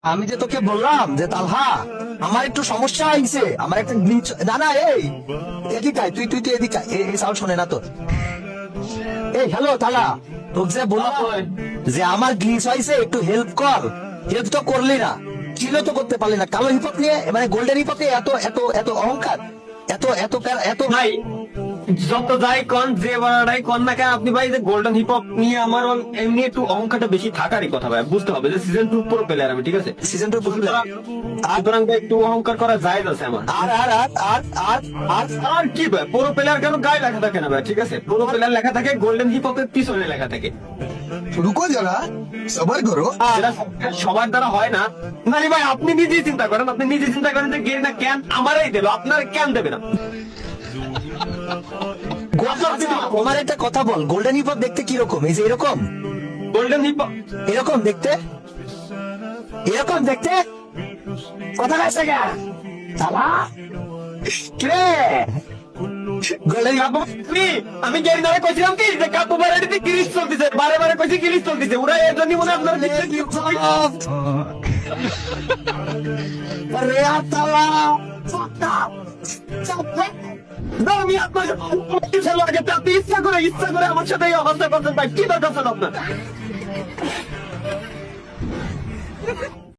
আমি যে তোকে বললাম যে তালহা আমার একটু সমস্যা হয়েছে, আমার একটা গ্লিচ। না না, এই এদিকে আয়, তুই তুই তুই এদিকে আয়। এই সাউন্ড শোনে না তো। এই হ্যালো তালা, তোকে যে বললাম যে আমার গ্লিচ হয়েছে, একটু হেল্প কর। হেল্প তো করলি না, ছিল তো করতে পারলি না। কালো হিপক নিয়ে মানে গোল্ডেন হিপক নিয়ে এত এত এত অহংকার, এত এত এত ভাই যত যাই কন যে বাড়াই কন না কেন, আপনি ভাই যে গোল্ডেন হিপ হপ নিয়ে আমার এমনি একটু অহংকারটা বেশি থাকারই কথা ভাই, বুঝতে হবে যে সিজন 2 পুরো প্লেয়ার আমি, ঠিক আছে? সিজন 2 বুঝলে। সুতরাং ভাই একটু অহংকার করা যায় আছে আমার। আর আর আর আর আর আর আর কি ভাই, পুরো প্লেয়ার কেন গায়ে লেখা থাকে না ভাই, ঠিক আছে? পুরো প্লেয়ার লেখা থাকে, গোল্ডেন হিপ হপের পিছনে লেখা থাকে। रुको जरा सबर करो। সেটা সবার দ্বারা হয় না। মানে ভাই আপনি নিজেই চিন্তা করেন, আপনি নিজে চিন্তা করেন যে গেরিনা কেন আমারই দেবে, আপনার কেন দেবে না? আমার একটা কথা বল, গোল্ডেন হিপ হপ দেখতে কিরকম? এই যে এরকম গোল্ডেন হিপ হপ এরকম দেখতে, এরকম দেখতে কথা কাছে গা কে গোল্ডেন হিপ হপ। আমি গেরিনারে কইছিলাম কি যে কাপু বাড়িতে গিরিশ চলতেছে, বারে বারে কইছি গিরিশ চলতেছে, ওরা এর জন্য মনে হয় আপনার আরে তালা আমি আপনার আগে আপনি ইচ্ছা করে আমার সাথে এই অবস্থা করছেন ভাই, কি দরকার ছিল আপনার?